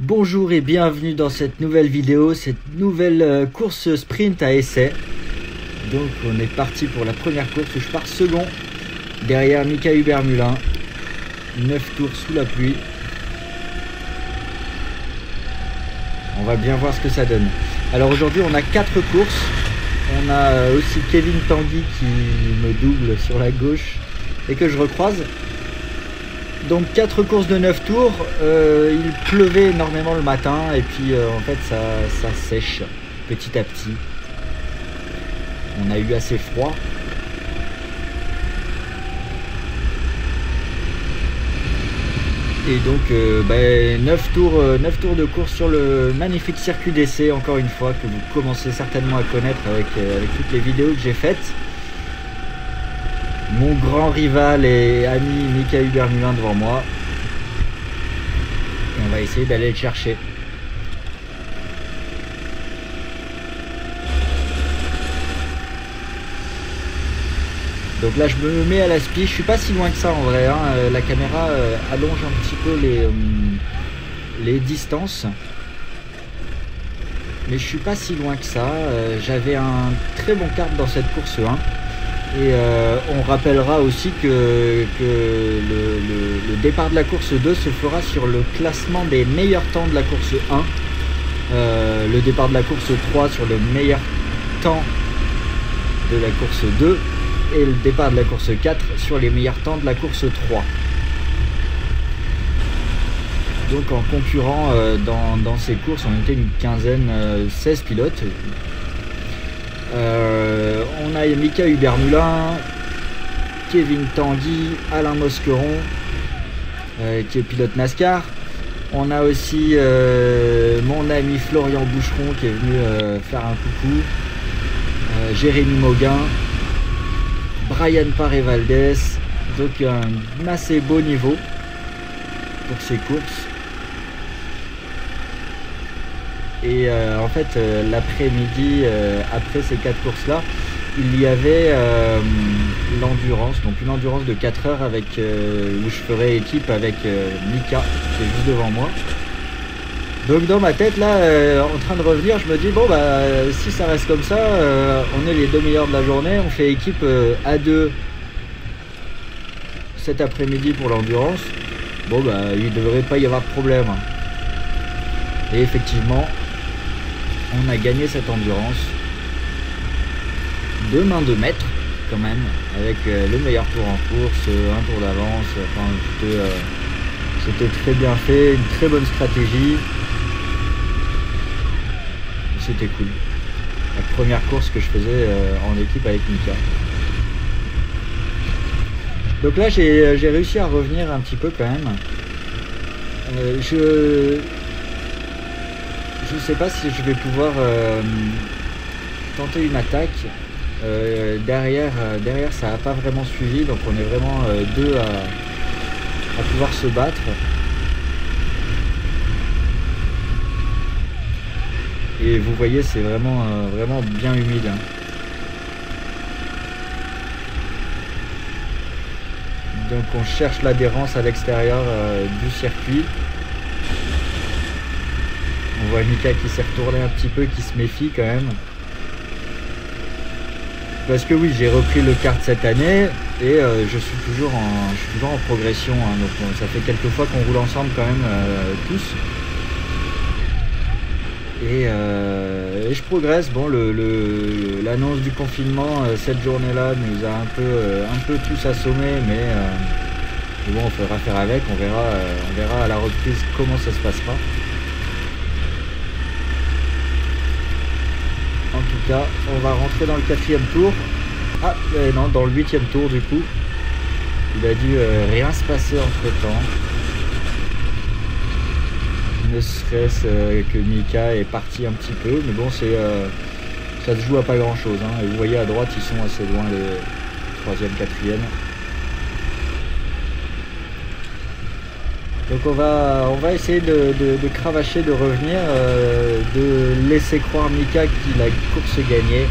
Bonjour et bienvenue dans cette nouvelle vidéo, cette nouvelle course sprint à essai. Donc on est parti pour la première course où je pars second derrière Mika Huber-Mulin. 9 tours sous la pluie. On va bien voir ce que ça donne. Alors aujourd'hui on a 4 courses. On a aussi Kevin Tanguy qui me double sur la gauche et que je recroise. Donc 4 courses de 9 tours, il pleuvait énormément le matin et puis en fait ça sèche petit à petit. On a eu assez froid. Et donc 9 tours de course sur le magnifique circuit d'essai, encore une fois, que vous commencez certainement à connaître avec toutes les vidéos que j'ai faites. Mon grand rival et ami Mika Huber-Mulin devant moi. Et on va essayer d'aller le chercher. Donc là je me mets à la spie, je suis pas si loin que ça en vrai, hein. La caméra allonge un petit peu les distances. Mais je suis pas si loin que ça, j'avais un très bon kart dans cette course 1. Et on rappellera aussi que le départ de la course 2 se fera sur le classement des meilleurs temps de la course 1. Le départ de la course 3 sur le meilleur temps de la course 2. Et le départ de la course 4 sur les meilleurs temps de la course 3. Donc en concurrent dans ces courses, on était une quinzaine, 16 pilotes. On a Mika Huber-Mulin, Kevin Tanguy, Alain Mosqueron qui est pilote NASCAR. On a aussi mon ami Florian Boucheron qui est venu faire un coucou, Jérémy Mauguin, Brian Paré-Valdez. Donc un assez beau niveau pour ces courses. Et en fait l'après-midi, après ces 4 courses là, il y avait l'endurance, donc une endurance de 4 heures avec où je ferai équipe avec Mika qui est juste devant moi. Donc dans ma tête là, en train de revenir, je me dis bon bah si ça reste comme ça, on est les 2 meilleurs de la journée, on fait équipe à 2 cet après-midi pour l'endurance. Bon bah il devrait pas y avoir de problème. Et effectivement, on a gagné cette endurance de main de maître quand même, avec le meilleur tour en course, un tour d'avance. Enfin, c'était très bien fait, une très bonne stratégie. C'était cool. La première course que je faisais en équipe avec Mika. Donc là j'ai réussi à revenir un petit peu quand même. Je sais pas si je vais pouvoir tenter une attaque. Derrière ça n'a pas vraiment suivi, donc on est vraiment 2 à pouvoir se battre. Et vous voyez, c'est vraiment bien humide. Donc on cherche l'adhérence à l'extérieur du circuit. On voit Mika qui s'est retourné un petit peu, qui se méfie quand même. Parce que oui, j'ai repris le kart cette année et je suis toujours en progression. Hein, donc ça fait quelques fois qu'on roule ensemble quand même tous. Et je progresse. Bon, l'annonce du confinement cette journée-là nous a un peu tous assommés, mais bon, on faudra faire avec. On verra à la reprise comment ça se passera. En tout cas, on va rentrer dans le 4e tour. Ah, non, dans le 8e tour du coup. Il a dû rien se passer entre temps. Ne serait-ce que Mika est parti un petit peu. Mais bon, ça se joue à pas grand chose. Hein. Et vous voyez à droite, ils sont assez loin, les 3e, 4e. Donc on va essayer de cravacher, de revenir, de laisser croire Mika qu'il a course gagnée.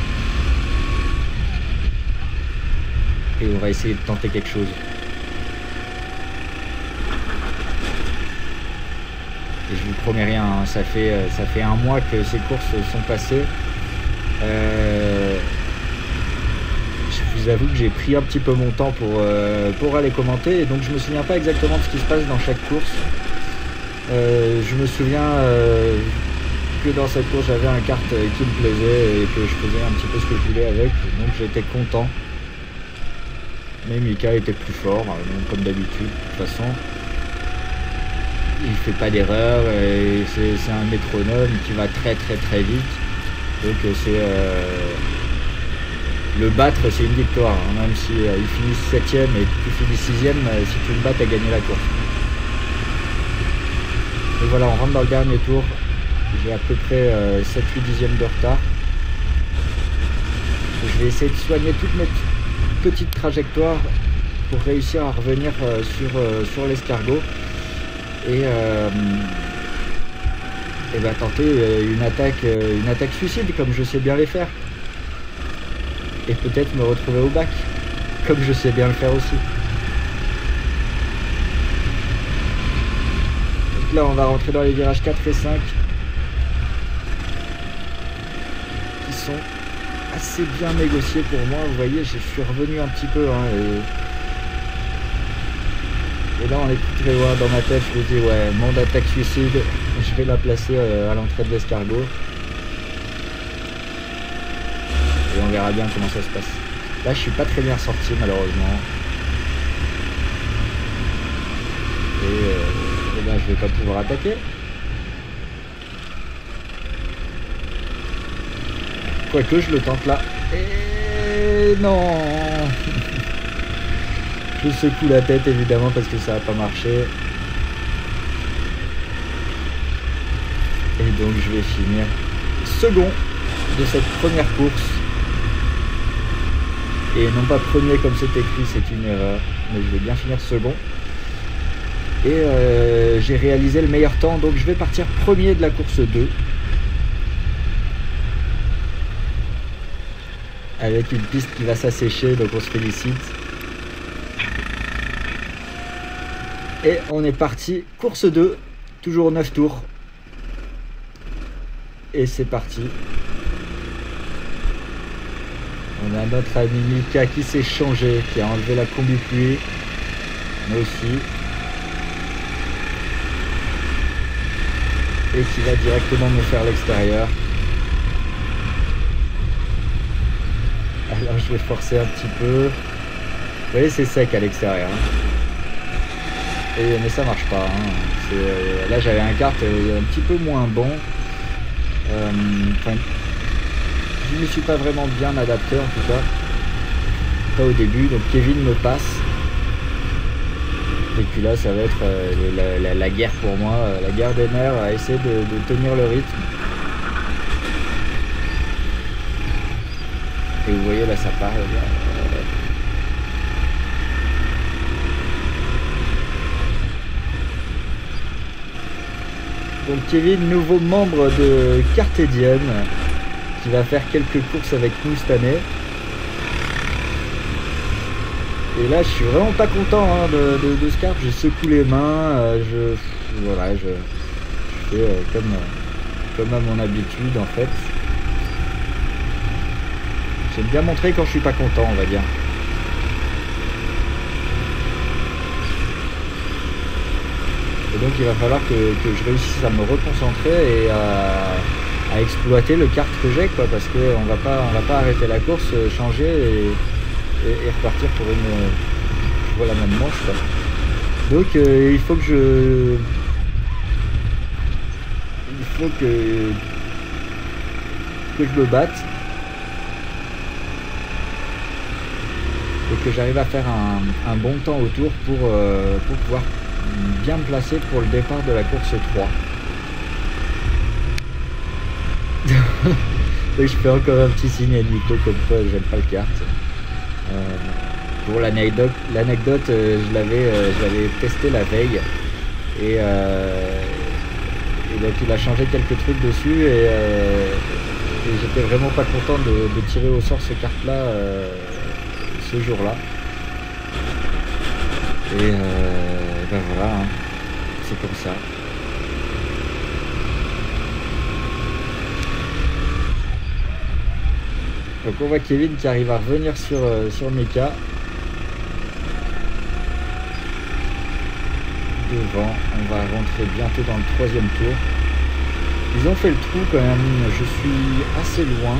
Et on va essayer de tenter quelque chose. Et je vous promets rien, hein, ça fait 1 mois que ces courses sont passées. Je vous avoue que j'ai pris un petit peu mon temps pour aller commenter, et donc je me souviens pas exactement de ce qui se passe dans chaque course. Je me souviens que dans cette course j'avais un kart qui me plaisait et que je faisais un petit peu ce que je voulais avec, donc j'étais content. Mais Mika était plus fort, donc comme d'habitude, de toute façon. Il fait pas d'erreur, et c'est un métronome qui va très très très vite. Donc le battre, c'est une victoire, hein, même si il finit 7ème et tu finis 6ème, si tu le bats, tu as gagné la course. Et voilà, on rentre dans le dernier tour. J'ai à peu près 7-8 dixièmes de retard. Je vais essayer de soigner toutes mes petites trajectoires pour réussir à revenir sur l'escargot et tenter une attaque suicide comme je sais bien les faire. Et peut-être me retrouver au bac, comme je sais bien le faire aussi. Donc là, on va rentrer dans les virages 4 et 5, qui sont assez bien négociés pour moi. Vous voyez, je suis revenu un petit peu, hein, et là, on écoute très loin dans ma tête, je me dis, ouais, mon attaque suicide, je vais la placer à l'entrée de l'escargot. Et on verra bien comment ça se passe. Là, je suis pas très bien sorti, malheureusement. Et ben, je vais pas pouvoir attaquer. Quoique, je le tente là. Et non. Je secoue la tête, évidemment, parce que ça n'a pas marché. Et donc, je vais finir second de cette première course. Et non pas premier comme c'est écrit, c'est une erreur, mais je vais bien finir second. Et j'ai réalisé le meilleur temps, donc je vais partir premier de la course 2. Avec une piste qui va s'assécher, donc on se félicite. Et on est parti, course 2, toujours 9 tours. Et c'est parti. On a notre ami Mika qui s'est changé, qui a enlevé la combi pluie. Moi aussi. Et qui va directement me faire l'extérieur. Alors je vais forcer un petit peu. Vous voyez, c'est sec à l'extérieur. Mais ça marche pas. Hein. Là j'avais un kart un petit peu moins bon. Je ne me suis pas vraiment bien adapté en tout cas. Pas au début. Donc Kevin me passe. Et puis là ça va être la guerre pour moi. La guerre des nerfs à essayer de tenir le rythme. Et vous voyez là ça part. Donc Kevin, nouveau membre de Cartédienne, qui va faire quelques courses avec nous cette année. Et là je suis vraiment pas content hein, de ce kart, je secoue les mains, je fais comme à mon habitude en fait. J'aime bien montrer quand je suis pas content, on va dire. Et donc il va falloir que je réussisse à me reconcentrer et à exploiter le kart que j'ai, quoi, parce qu'on va pas arrêter la course, changer et repartir pour la même manche, quoi. Donc il faut que je me batte et que j'arrive à faire un bon temps autour pour pouvoir bien me placer pour le départ de la course 3. Donc je fais encore un petit signe à Nico comme quoi j'aime pas le kart. Pour l'anecdote, je l'avais testé la veille et donc il a changé quelques trucs dessus et j'étais vraiment pas content de tirer au sort ce kart là ce jour là. Et ben voilà, hein. C'est comme ça. Donc on voit Kevin qui arrive à revenir sur Mika. Devant, on va rentrer bientôt dans le 3e tour. Ils ont fait le trou quand même, je suis assez loin.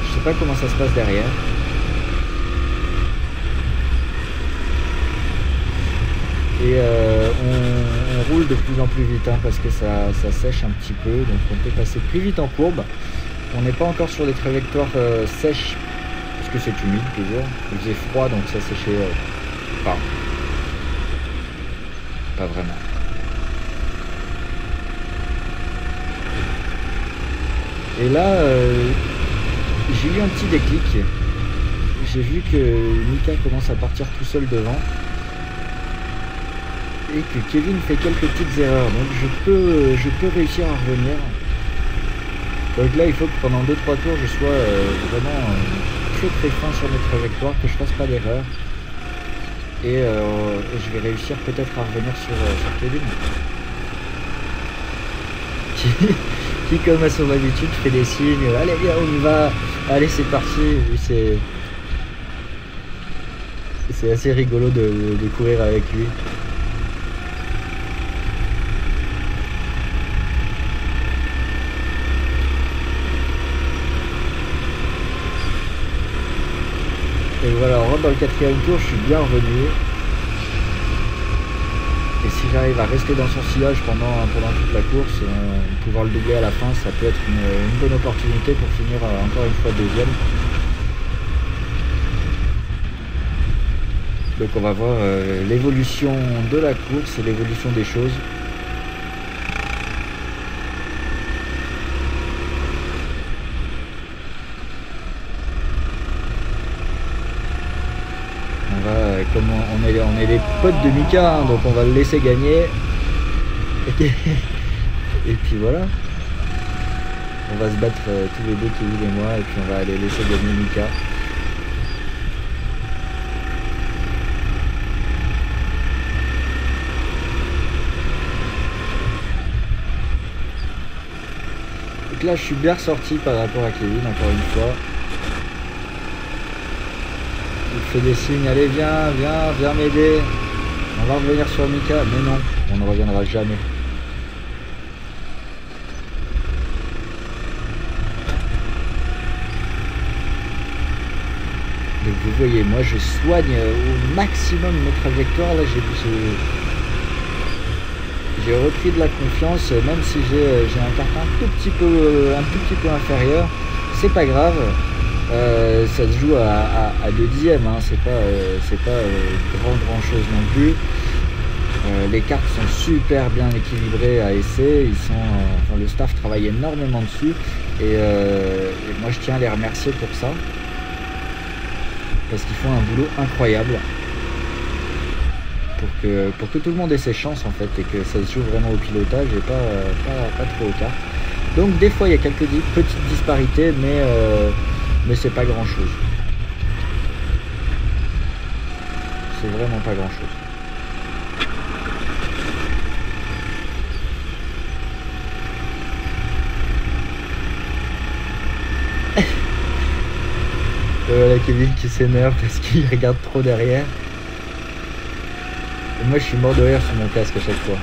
Je sais pas comment ça se passe derrière. Et on roule de plus en plus vite hein, parce que ça sèche un petit peu, donc on peut passer plus vite en courbe. On n'est pas encore sur des trajectoires sèches parce que c'est humide toujours. Il faisait froid donc ça séchait pas vraiment. Et là j'ai eu un petit déclic. J'ai vu que Mika commence à partir tout seul devant. Et que Kevin fait quelques petites erreurs, donc je peux réussir à revenir. Donc là il faut que pendant 2-3 tours je sois vraiment très fin sur mes trajectoires, que je fasse pas d'erreur. Et je vais réussir peut-être à revenir sur Kevin. Qui comme à son habitude fait des signes, allez viens on y va, allez c'est parti. C'est assez rigolo de courir avec lui. Et voilà, on rentre dans le 4e tour, je suis bien revenu. Et si j'arrive à rester dans son sillage pendant toute la course, pouvoir le doubler à la fin, ça peut être une bonne opportunité pour finir encore une fois 2e. Donc on va voir l'évolution de la course et l'évolution des choses. Comme on est les potes de Mika, hein, donc on va le laisser gagner. Et puis voilà. On va se battre tous les deux, Kevin et moi, et puis on va aller laisser gagner Mika. Donc là je suis bien ressorti par rapport à Kevin, encore une fois. Il fait des signes, allez viens m'aider. On va revenir sur Mika, mais non, on ne reviendra jamais. Donc vous voyez, moi je soigne au maximum mes trajectoires. Là j'ai repris de la confiance, même si j'ai un carton un tout petit peu inférieur, c'est pas grave. Ça se joue à 2 dixièmes, hein. C'est pas grand chose non plus. Les cartes sont super bien équilibrées à essai, le staff travaille énormément dessus et moi je tiens à les remercier pour ça parce qu'ils font un boulot incroyable pour que tout le monde ait ses chances en fait et que ça se joue vraiment au pilotage et pas trop aux cartes. Donc des fois il y a quelques petites disparités mais c'est pas grand chose. C'est vraiment pas grand chose. Voilà Kevin qui s'énerve parce qu'il regarde trop derrière. Et moi je suis mort de rire sur mon casque à chaque fois.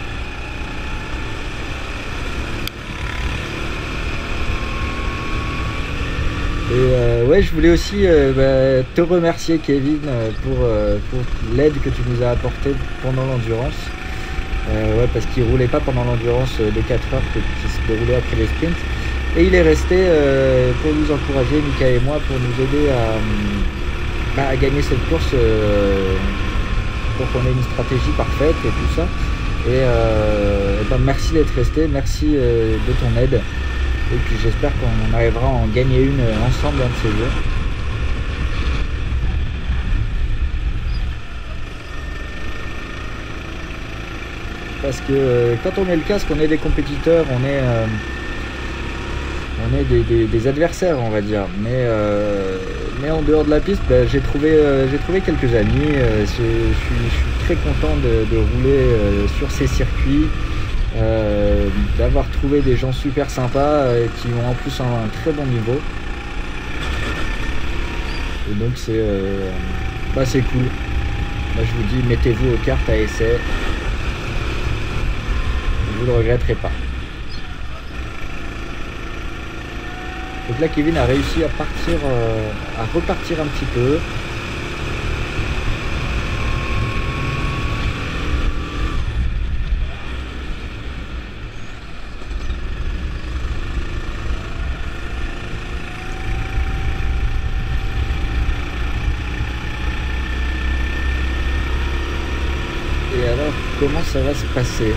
Et ouais, je voulais aussi te remercier Kevin pour l'aide que tu nous as apportée pendant l'endurance. Ouais, parce qu'il roulait pas pendant l'endurance de 4 heures qui se déroulait après les sprints. Et il est resté pour nous encourager, Mika et moi, pour nous aider à gagner cette course pour qu'on ait une stratégie parfaite et tout ça. Et merci d'être resté, merci de ton aide. Et puis j'espère qu'on arrivera à en gagner une ensemble un de ces jours. Parce que quand on est le casque, on est des compétiteurs, on est des adversaires on va dire. Mais en dehors de la piste, j'ai trouvé quelques amis. Je suis très content de rouler sur ces circuits. d'avoir trouvé des gens super sympas qui ont en plus un très bon niveau. Et donc c'est cool. Moi je vous dis, mettez-vous aux cartes à essai. Vous ne le regretterez pas. Donc là Kevin a réussi à repartir un petit peu. Et alors comment ça va se passer?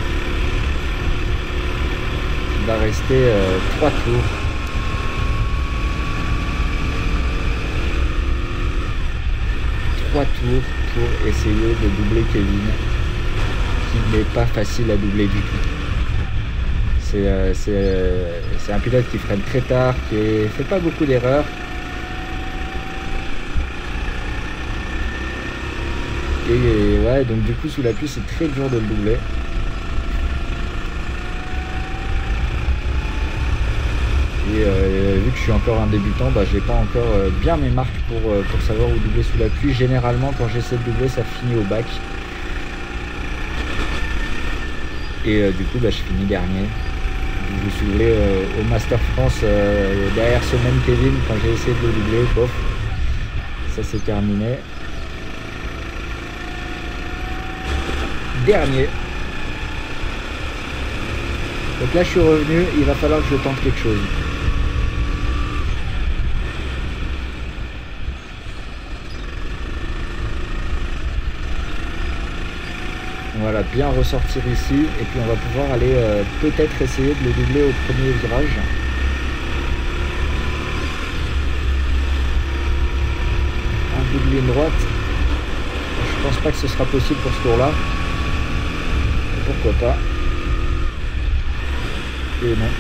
Il va rester 3 tours. Pour essayer de doubler Kevin, qui n'est pas facile à doubler du tout. C'est un pilote qui freine très tard, qui fait pas beaucoup d'erreurs. Et ouais, donc du coup sous la pluie c'est très dur de le doubler. Et vu que je suis encore un débutant, bah, j'ai pas encore bien mes marques pour savoir où doubler sous la pluie. Généralement quand j'essaie de doubler ça finit au bac. Et du coup bah, je finis dernier. Vous vous souvenez au Master France derrière ce même Kevin quand j'ai essayé de le doubler, pof, ça c'est terminé. Dernier. Donc là je suis revenu, il va falloir que je tente quelque chose. Voilà, bien ressortir ici et puis on va pouvoir aller peut-être essayer de le doubler au premier virage. Un double ligne droite. Je pense pas que ce sera possible pour ce tour-là. Pourquoi pas. Et non.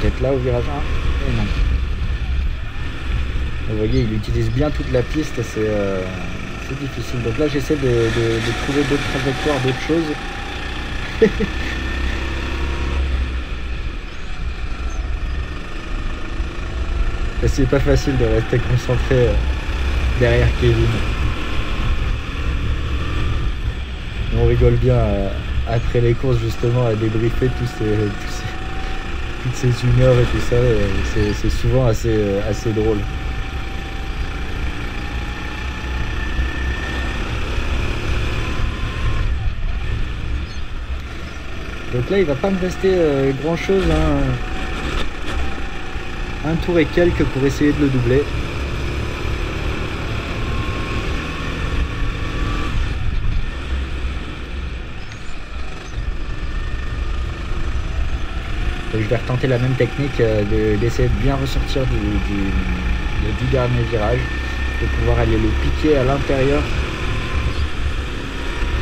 Peut-être là au virage 1. Et non. Vous voyez, il utilise bien toute la piste, c'est difficile. Donc là j'essaie de trouver d'autres trajectoires, d'autres choses. C'est pas facile de rester concentré derrière Kevin. On rigole bien après les courses justement à débriefer toutes ces humeurs et tout ça. C'est souvent assez drôle. Donc là il va pas me rester grand chose, hein. Un tour et quelques pour essayer de le doubler. Donc je vais retenter la même technique d'essayer de bien ressortir du dernier virage, de pouvoir aller le piquer à l'intérieur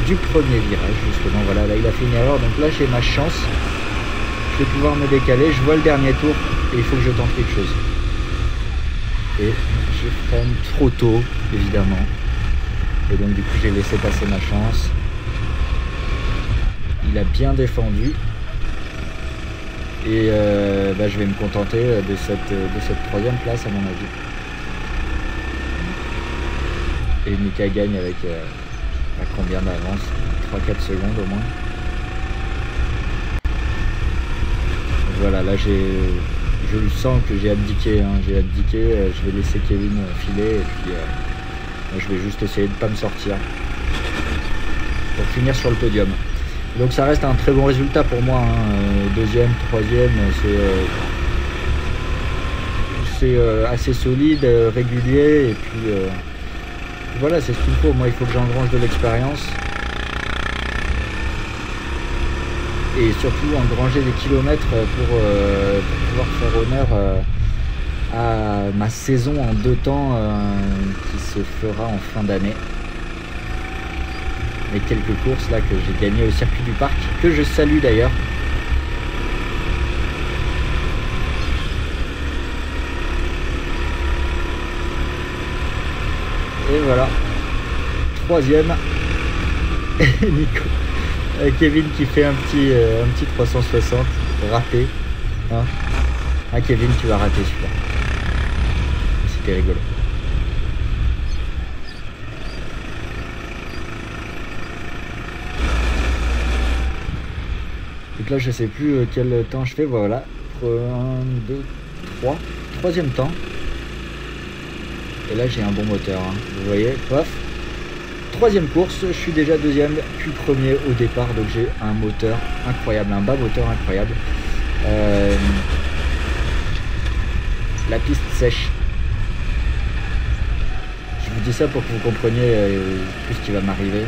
du premier virage justement. Voilà, là il a fait une erreur, donc là j'ai ma chance, je vais pouvoir me décaler, je vois le dernier tour et il faut que je tente quelque chose. Et je freine trop tôt évidemment, et donc du coup j'ai laissé passer ma chance. Il a bien défendu et je vais me contenter de cette troisième place à mon avis. Et Mika gagne avec à combien d'avance? 3-4 secondes au moins. Voilà, là je le sens que j'ai abdiqué, hein. J'ai abdiqué, je vais laisser Kevin filer et puis je vais juste essayer de ne pas me sortir pour finir sur le podium. Donc ça reste un très bon résultat pour moi, hein. Deuxième, troisième, c'est assez solide, régulier, et puis voilà, c'est ce qu'il faut. Moi il faut que j'engrange de l'expérience et surtout engranger des kilomètres pour pouvoir faire honneur à ma saison en 2 temps qui se fera en fin d'année. Et quelques courses là que j'ai gagné au circuit du parc, que je salue d'ailleurs. Et voilà, troisième. Nico, Kevin qui fait un petit 360 raté. Hein, ah, Kevin, tu vas rater celui-là. C'était rigolo. Donc là, je sais plus quel temps je fais. Voilà. 1, 2, 3. Troisième temps. Et là, j'ai un bon moteur. Hein. Vous voyez, paf. Troisième course, je suis déjà deuxième, puis premier au départ. Donc j'ai un moteur incroyable, un bas moteur incroyable. La piste sèche. Je vous dis ça pour que vous compreniez tout ce qui va m'arriver.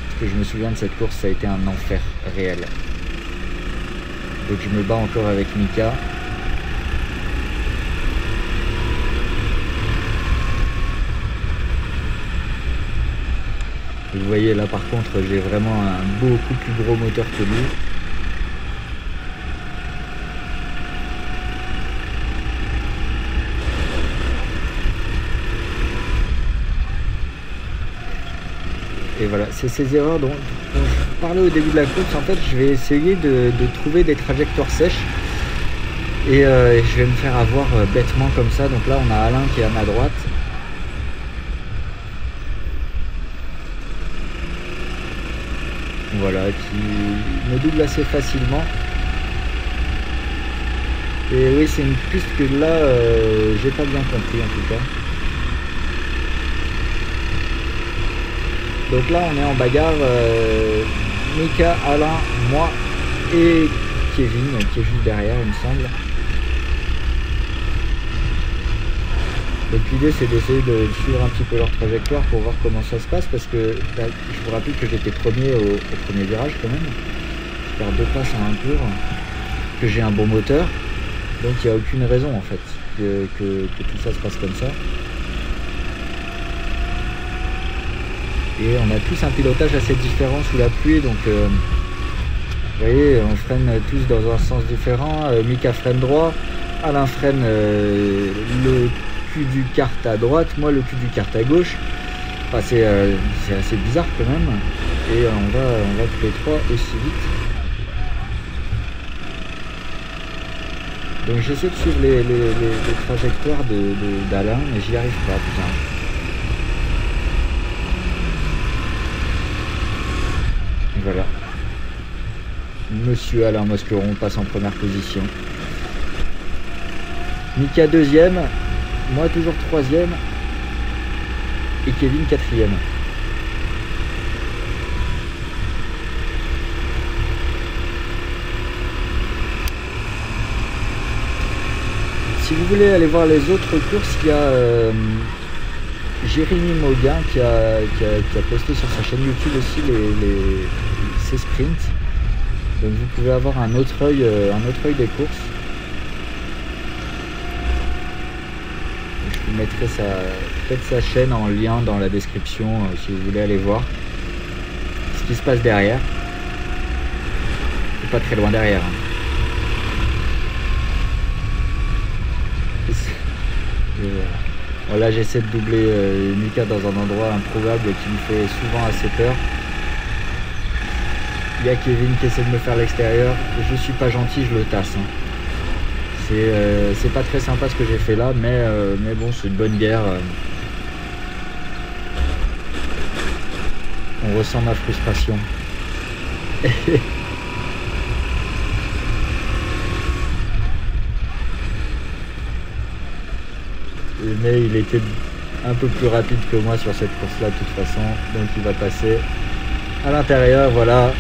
Parce que je me souviens de cette course, ça a été un enfer réel. Donc je me bats encore avec Mika. Vous voyez là par contre j'ai vraiment un beaucoup plus gros moteur que lui. Et voilà, c'est ces erreurs dont je parlais au début de la course. En fait, je vais essayer de trouver des trajectoires sèches. Et je vais me faire avoir bêtement comme ça. Donc là, on a Alain qui est à ma droite. Voilà, qui me double assez facilement. Et oui, c'est une piste que là, j'ai pas bien compris en tout cas. Donc là on est en bagarre, Mika, Alain, moi et Kevin qui est juste derrière il me semble. Donc l'idée c'est d'essayer de suivre un petit peu leur trajectoire pour voir comment ça se passe parce que bah, je vous rappelle que j'étais premier au premier virage quand même. Je perds 2 places en un tour, que j'ai un bon moteur, donc il n'y a aucune raison en fait que tout ça se passe comme ça. Et on a tous un pilotage assez différent sous la pluie, donc vous voyez, on freine tous dans un sens différent. Mika freine droit, Alain freine le cul du kart à droite, moi le cul du kart à gauche. Enfin, c'est assez bizarre quand même. Et on va tous les trois aussi vite. Donc j'essaie de suivre les trajectoires d'Alain, mais j'y arrive pas, putain. Voilà. Monsieur Alain Mosqueron passe en première position. Mika deuxième, moi toujours troisième et Kevin quatrième. Si vous voulez aller voir les autres courses, il y a Jérémy Mauguin qui a posté sur sa chaîne YouTube aussi ses sprints. Donc vous pouvez avoir un autre œil des courses. Je vous mettrai peut-être sa chaîne en lien dans la description si vous voulez aller voir ce qui se passe derrière. C'est pas très loin derrière. Hein. Bon, là j'essaie de doubler Mika dans un endroit improbable qui me fait souvent assez peur. Il y a Kevin qui essaie de me faire l'extérieur. Je suis pas gentil, je le tasse. Hein. C'est pas très sympa ce que j'ai fait là, mais bon, c'est une bonne guerre. On ressent ma frustration. Mais il était un peu plus rapide que moi sur cette course-là de toute façon, donc il va passer à l'intérieur, voilà.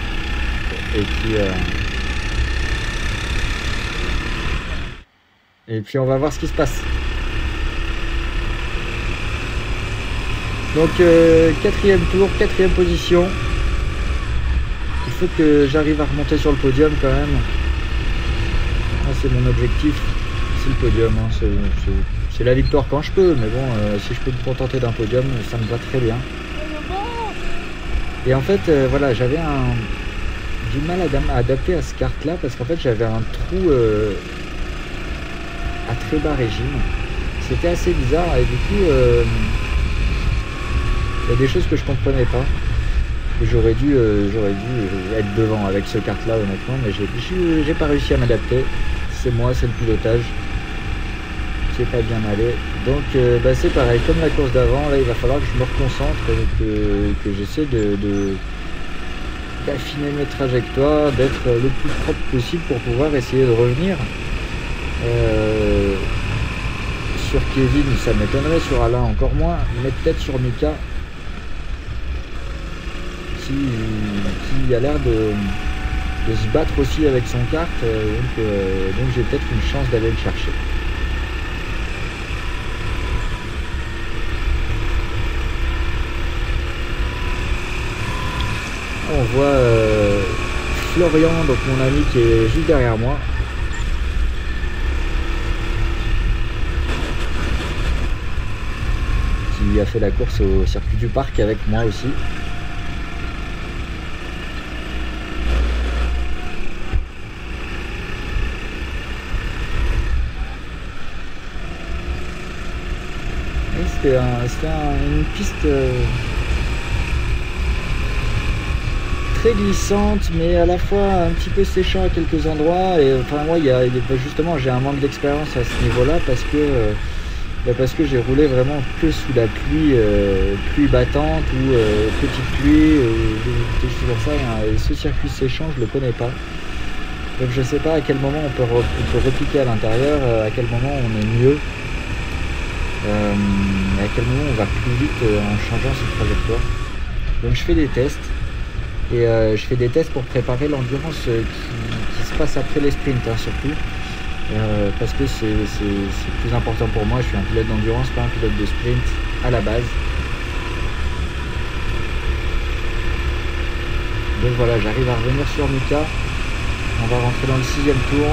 Et puis on va voir ce qui se passe. Donc quatrième tour, quatrième position. Il faut que j'arrive à remonter sur le podium quand même. Ah, c'est mon objectif, c'est le podium. Hein. C'est la victoire quand je peux, mais bon, si je peux me contenter d'un podium, ça me va très bien. Et en fait, voilà, j'avais du mal à adapter à ce kart là parce qu'en fait j'avais un trou à très bas régime. C'était assez bizarre et du coup y a des choses que je comprenais pas. J'aurais dû être devant avec ce kart là honnêtement, mais j'ai pas réussi à m'adapter. C'est moi, c'est le pilotage qui est pas bien allé. Donc c'est pareil, comme la course d'avant, là il va falloir que je me reconcentre, que j'essaie d'affiner mes trajectoires, d'être le plus propre possible pour pouvoir essayer de revenir. Sur Kevin ça m'étonnerait, sur Alain encore moins, mais peut-être sur Mika qui a l'air de se battre aussi avec son kart, donc j'ai peut-être une chance d'aller le chercher. On voit Florian, donc mon ami qui est juste derrière moi. Qui a fait la course au circuit du parc avec moi aussi. C'était une piste très glissante, mais à la fois un petit peu séchant à quelques endroits. Et enfin moi, justement, j'ai un manque d'expérience à ce niveau-là parce que j'ai roulé vraiment que sous la pluie battante ou petite pluie, des choses comme ça. Et ce circuit séchant, je le connais pas. Donc je sais pas à quel moment on peut repiquer à l'intérieur, à quel moment on est mieux. À quel moment on va plus vite en changeant cette trajectoire. Donc je fais des tests et je fais des tests pour préparer l'endurance qui se passe après les sprints surtout, parce que c'est plus important pour moi. Je suis un pilote d'endurance, pas un pilote de sprint à la base. Donc voilà, j'arrive à revenir sur Mika. On va rentrer dans le 6e tour.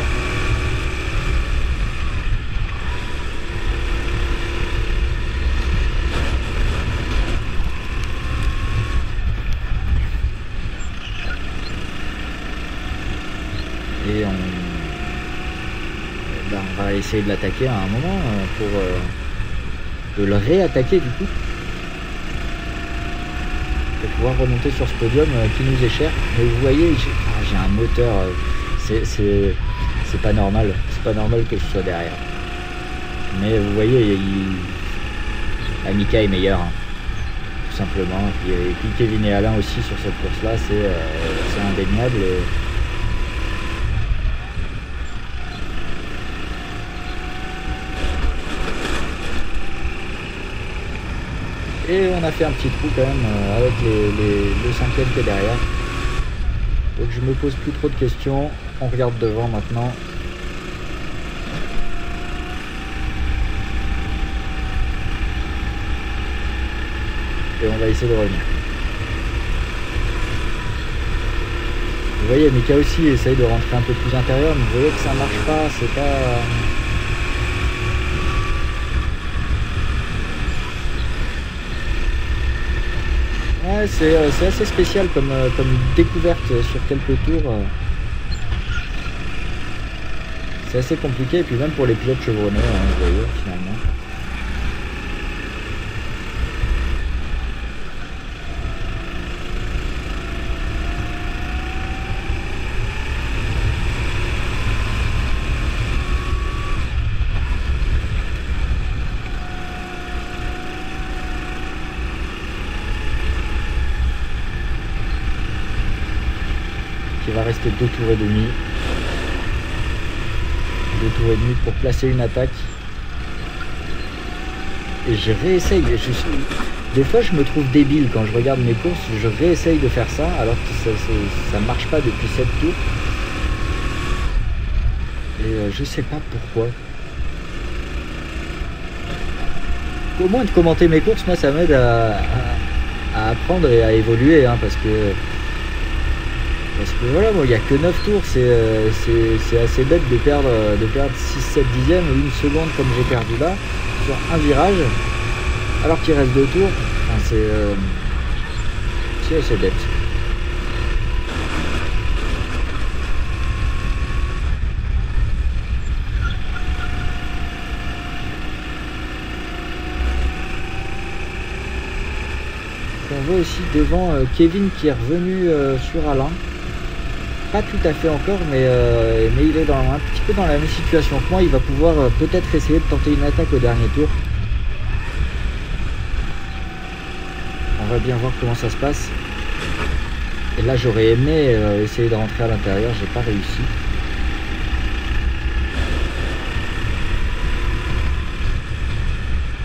Et on va essayer de l'attaquer à un moment de le réattaquer du coup pour pouvoir remonter sur ce podium qui nous est cher. Mais vous voyez, j'ai un moteur, c'est pas normal, que je sois derrière. Mais vous voyez, Mika est meilleur, hein, tout simplement. Et puis Kevin et Alain aussi sur cette course là, c'est indéniable. Et on a fait un petit trou quand même avec le 5e qui est derrière. Donc je me pose plus trop de questions. On regarde devant maintenant. Et on va essayer de revenir. Vous voyez, Mika aussi essaye de rentrer un peu plus intérieur, mais vous voyez que ça marche pas, c'est pas... Ouais, c'est assez spécial comme découverte sur quelques tours. C'est assez compliqué, et puis même pour les pilotes chevronnés, vous voyez, finalement. Il va rester 2 tours et demi. 2 tours et demi pour placer une attaque. Et je réessaye. Des fois je me trouve débile quand je regarde mes courses. Je réessaye de faire ça alors que ça marche pas depuis 7 tours. Et je sais pas pourquoi. Au moins de commenter mes courses, moi ça m'aide à apprendre et à évoluer, hein, parce que voilà, il n'y a que 9 tours, c'est assez bête de perdre 6-7 dixièmes ou une seconde comme j'ai perdu là, sur un virage, alors qu'il reste 2 tours. Enfin, c'est assez bête. on voit aussi devant Kevin qui est revenu sur Alain. Pas tout à fait encore, mais il est un petit peu dans la même situation que moi. Il va pouvoir peut-être essayer de tenter une attaque au dernier tour. On va bien voir comment ça se passe. Et là, j'aurais aimé essayer de rentrer à l'intérieur, j'ai pas réussi.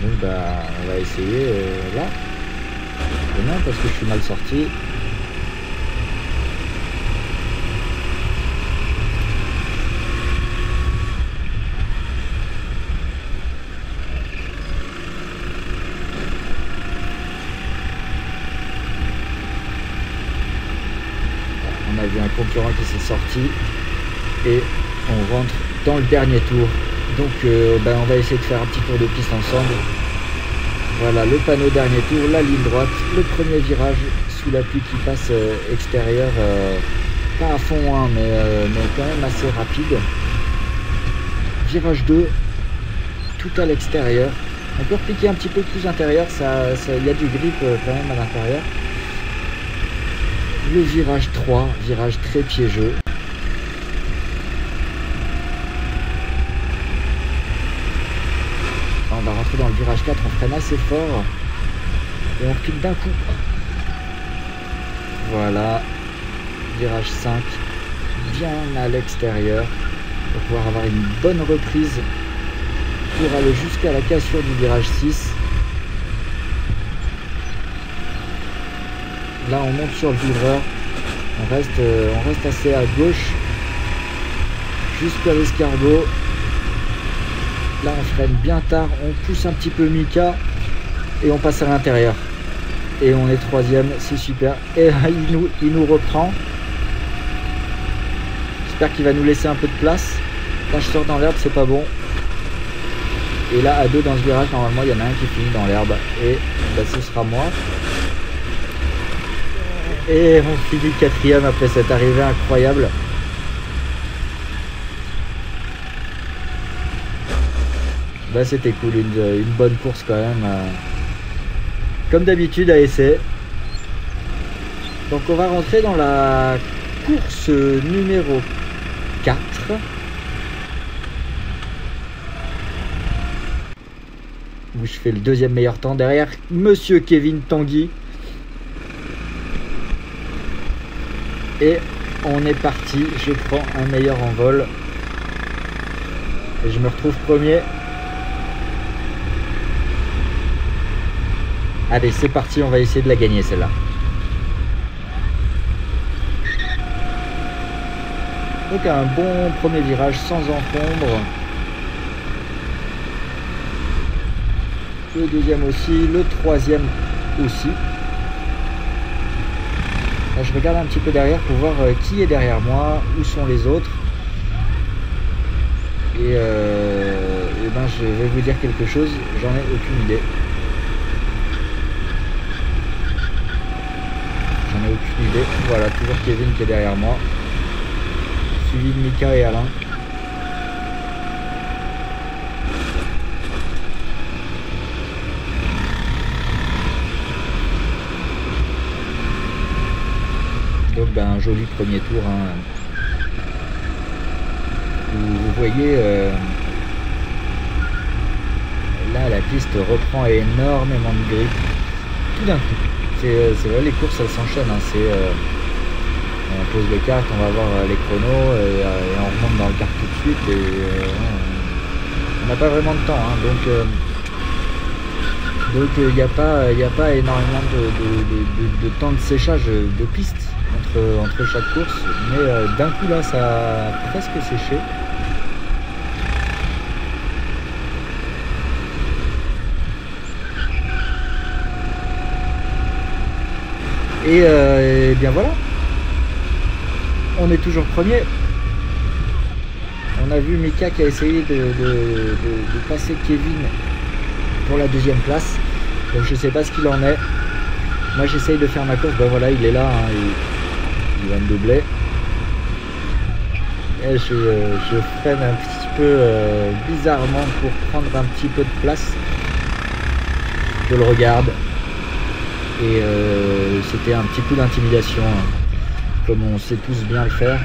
Donc bah, on va essayer là. Et non, parce que je suis mal sorti. On a vu un concurrent qui s'est sorti et on rentre dans le dernier tour. Donc on va essayer de faire un petit tour de piste ensemble. Voilà le panneau dernier tour, la ligne droite, le premier virage sous la pluie qui passe extérieur, pas à fond hein, mais quand même assez rapide. Virage 2, tout à l'extérieur. On peut repiquer un petit peu plus intérieur, il y a du grip quand même à l'intérieur. Le virage 3, virage très piégeux. On va rentrer dans le virage 4, on freine assez fort. Et on repique d'un coup. Voilà. Virage 5, bien à l'extérieur. Pour pouvoir avoir une bonne reprise. Pour aller jusqu'à la cassure du virage 6. Là on monte sur le vivreur, on reste assez à gauche jusqu'à l'escargot. Là on freine bien tard, on pousse un petit peu Mika et on passe à l'intérieur. Et on est troisième, c'est super. Et là, il nous reprend. J'espère qu'il va nous laisser un peu de place. Là je sors dans l'herbe, c'est pas bon. Et là à deux dans ce virage, normalement il y en a un qui finit dans l'herbe. Et bah, ce sera moi. Et on finit quatrième après cette arrivée incroyable. Bah c'était cool, une bonne course quand même. Comme d'habitude à essai. Donc on va rentrer dans la course numéro 4. Où je fais le deuxième meilleur temps derrière Monsieur Kevin Tanguy. Et on est parti, je prends un meilleur envol. Et je me retrouve premier. Allez, c'est parti, on va essayer de la gagner celle-là. Donc un bon premier virage sans encombre. Le deuxième aussi, le troisième aussi. Là, je regarde un petit peu derrière pour voir qui est derrière moi, où sont les autres. Et ben je vais vous dire quelque chose, j'en ai aucune idée. J'en ai aucune idée. Voilà, toujours Kevin qui est derrière moi. Suivi de Mika et Alain. Donc ben, un joli premier tour. Hein. Vous voyez, là la piste reprend énormément de grip. Tout d'un coup. C'est vrai, les courses elles s'enchaînent. Hein. On pose les cartes, on va voir les chronos et on remonte dans le kart tout de suite. Et on n'a pas vraiment de temps. Hein. Donc il n'y a pas énormément de temps de séchage de piste entre chaque course, mais d'un coup là ça a presque séché. Et bien voilà, on est toujours premier. On a vu Mika qui a essayé de passer Kevin pour la deuxième place. Donc je sais pas ce qu'il en est. Moi j'essaye de faire ma course, ben voilà il est là, hein, il va me doubler. Et je freine un petit peu bizarrement pour prendre un petit peu de place. Je le regarde. Et c'était un petit coup d'intimidation, hein. Comme on sait tous bien le faire.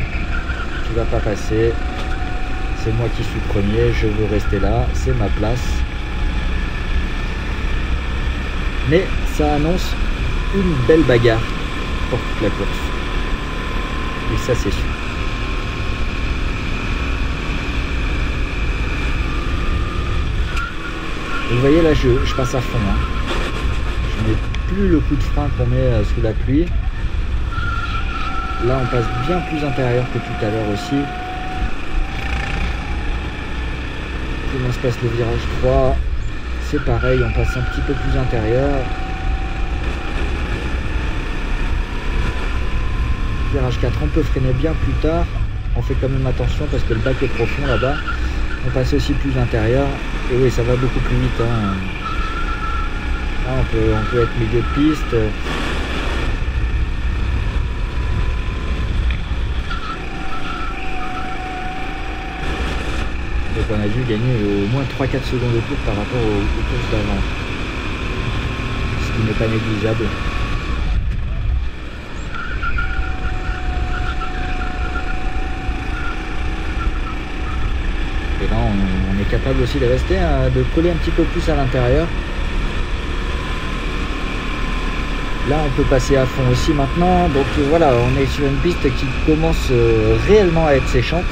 Tu vas pas passer. C'est moi qui suis premier, je veux rester là, c'est ma place. Mais ça annonce une belle bagarre pour toute la course. Et ça, c'est sûr. Vous voyez là, je passe à fond, hein. Je mets plus le coup de frein qu'on met sous la pluie. Là, on passe bien plus intérieur que tout à l'heure aussi. Comment se passe le virage 3? C'est pareil, on passe un petit peu plus intérieur. Virage 4, on peut freiner bien plus tard. On fait quand même attention parce que le bac est profond là-bas. On passe aussi plus intérieur. Et oui, ça va beaucoup plus vite, hein. Là, on peut être milieu de piste. Donc on a dû gagner au moins 3-4 secondes de tour par rapport aux courses d'avant. Ce qui n'est pas négligeable. Et là on est capable aussi de rester, de coller un petit peu plus à l'intérieur. Là on peut passer à fond aussi maintenant. Donc voilà, on est sur une piste qui commence réellement à être séchante.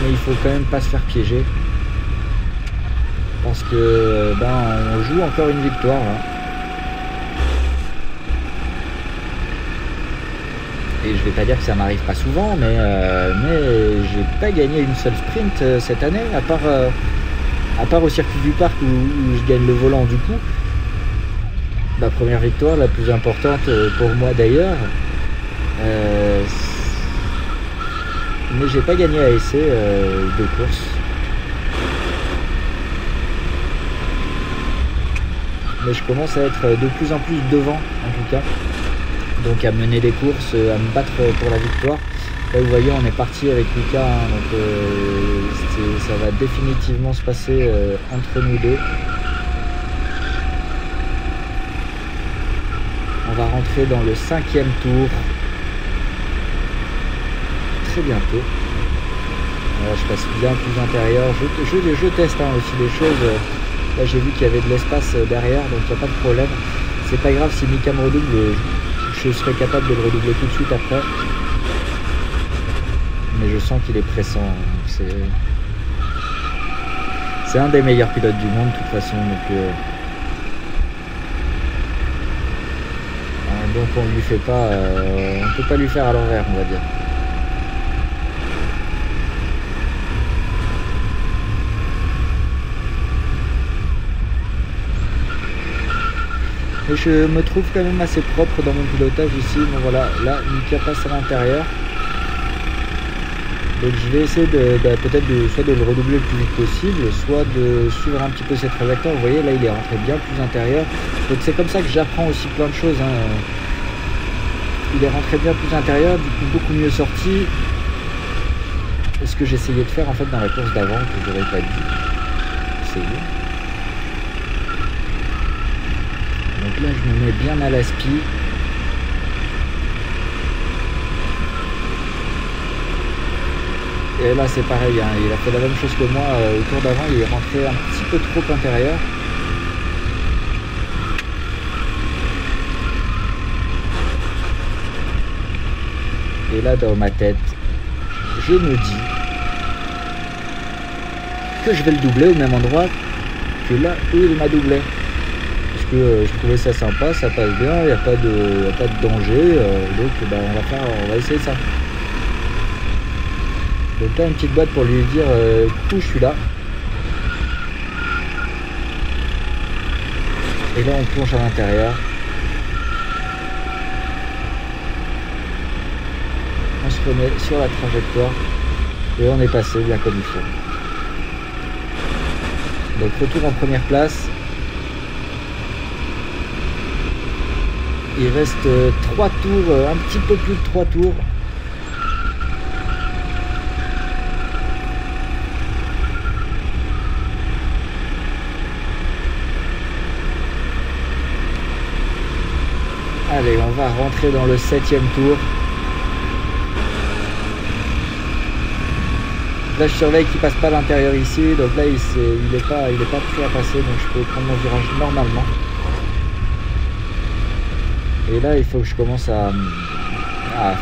Mais il faut quand même pas se faire piéger. Parce que on joue encore une victoire là. Et je vais pas dire que ça m'arrive pas souvent, mais j'ai pas gagné une seule sprint cette année, à part au circuit du parc où je gagne le volant du coup. Ma première victoire, la plus importante pour moi d'ailleurs. Mais j'ai pas gagné à essai de course. Mais je commence à être de plus en plus devant en tout cas. Donc à mener des courses, à me battre pour la victoire. Là vous voyez on est parti avec Lucas, hein, donc ça va définitivement se passer entre nous deux. On va rentrer dans le 5e tour. Très bientôt. Voilà, je passe bien plus intérieur. Je teste aussi des choses. Là j'ai vu qu'il y avait de l'espace derrière, donc il n'y a pas de problème. C'est pas grave si Mika me redouble, je serai capable de le redoubler tout de suite après. Mais je sens qu'il est pressant. C'est un des meilleurs pilotes du monde de toute façon. Donc on lui fait pas, on peut pas lui faire à l'envers, on va dire. Et je me trouve quand même assez propre dans mon pilotage ici. Bon voilà, là Mika passe à l'intérieur. Donc je vais essayer peut-être soit de le redoubler le plus vite possible, soit de suivre un petit peu cette trajectoire. Vous voyez là il est rentré bien plus intérieur. Donc c'est comme ça que j'apprends aussi plein de choses, hein. Il est rentré bien plus intérieur, du coup beaucoup mieux sorti. C'est ce que j'essayais de faire en fait dans la course d'avant, que j'aurais pas dû essayer. Donc là je me mets bien à l'aspi. Et là c'est pareil, hein, il a fait la même chose que moi au tour d'avant, il est rentré un petit peu trop intérieur. Et là dans ma tête, je me dis que je vais le doubler au même endroit que là où il m'a doublé. Parce que je trouvais ça sympa, ça passe bien, il n'y a pas de danger, donc on va essayer ça. Donc là une petite boîte pour lui dire coucou, je suis là. Et là on plonge à l'intérieur. On se remet sur la trajectoire et on est passé bien comme il faut. Donc retour en première place. Il reste 3 tours, un petit peu plus de 3 tours. va rentrer dans le 7e tour. Là je surveille qu'il passe pas à l'intérieur ici, donc là il est pas prêt à passer, donc je peux prendre mon virage normalement. Et là il faut que je commence à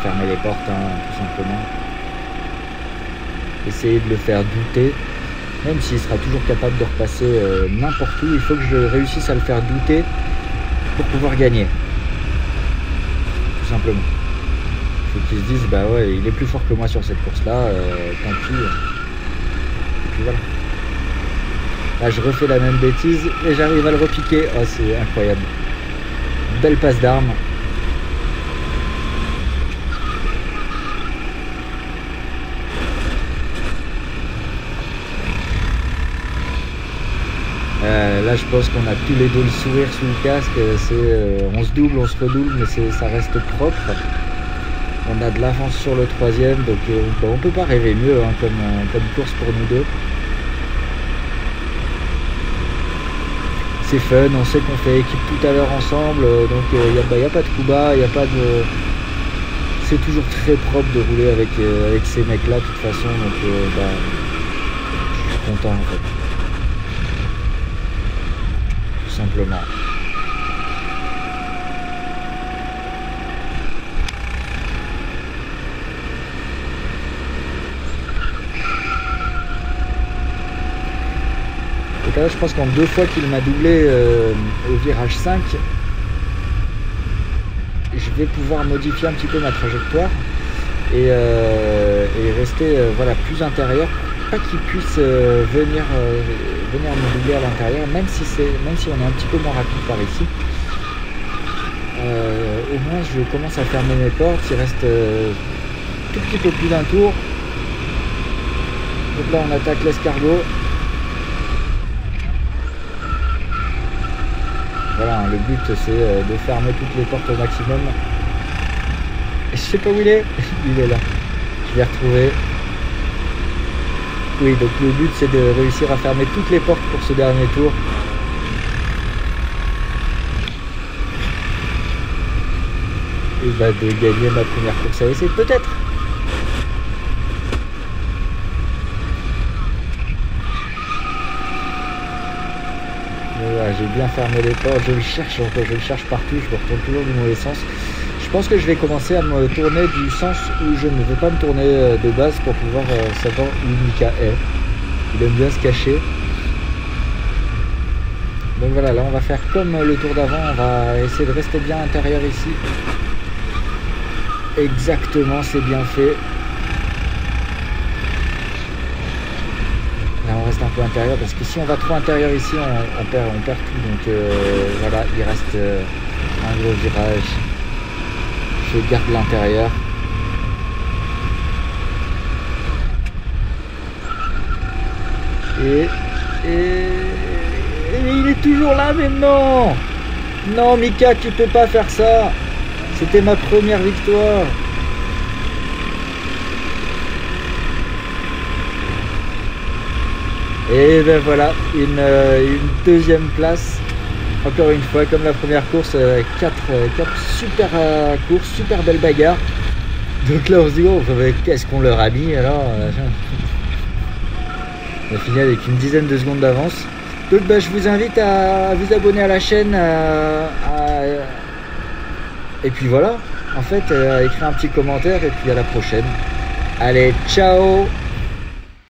fermer les portes, hein, tout simplement. Essayer de le faire douter, même s'il sera toujours capable de repasser n'importe où, il faut que je réussisse à le faire douter pour pouvoir gagner. Tout simplement. Il faut qu'il se dise, bah ouais, il est plus fort que moi sur cette course-là, tant pis. Et puis voilà. Là, je refais la même bêtise et j'arrive à le repiquer. Oh, c'est incroyable. Belle passe d'armes. Là, je pense qu'on a tous les deux le sourire sous le casque. On se double, on se redouble, mais ça reste propre. On a de l'avance sur le 3e, donc on peut pas rêver mieux, hein, comme course pour nous deux. C'est fun, on sait qu'on fait équipe tout à l'heure ensemble, donc il n'y a pas de coup bas, il n'y a pas de... C'est toujours très propre de rouler avec ces mecs-là de toute façon, donc je suis content en fait. Tout simplement. Là, je pense qu'en 2 fois qu'il m'a doublé au virage 5, je vais pouvoir modifier un petit peu ma trajectoire et rester voilà, plus intérieur, pas qu'il puisse venir me doubler à l'intérieur, même si on est un petit peu moins rapide par ici. Au moins je commence à fermer mes portes, il reste tout petit peu plus d'un tour. Donc là on attaque l'escargot. Voilà, le but c'est de fermer toutes les portes au maximum. Je sais pas où il est. Il est là. Je l'ai retrouvé. Oui, donc le but c'est de réussir à fermer toutes les portes pour ce dernier tour. Et bah de gagner ma première course à essai, peut-être. Voilà, j'ai bien fermé les portes, je le cherche partout, je me retourne toujours du mauvais sens. Je pense que je vais commencer à me tourner du sens où je ne veux pas me tourner de base pour pouvoir savoir où Mika est. Il aime bien se cacher. Donc voilà, là on va faire comme le tour d'avant, on va essayer de rester bien intérieur ici. Exactement, c'est bien fait. Là on reste un peu intérieur parce que si on va trop intérieur ici on perd tout, donc voilà, il reste un gros virage. Je garde l'intérieur. Et il est toujours là, mais non. Non Mika, tu peux pas faire ça. C'était ma première victoire. Et ben voilà, une deuxième place. Encore une fois, comme la première course, 4 super courses, super belle bagarre. Donc là on se dit, oh, qu'est-ce qu'on leur a mis alors. On a fini avec une dizaine de secondes d'avance. Donc bah, je vous invite à vous abonner à la chaîne, et puis voilà, en fait, à écrire un petit commentaire, et puis à la prochaine. Allez, ciao!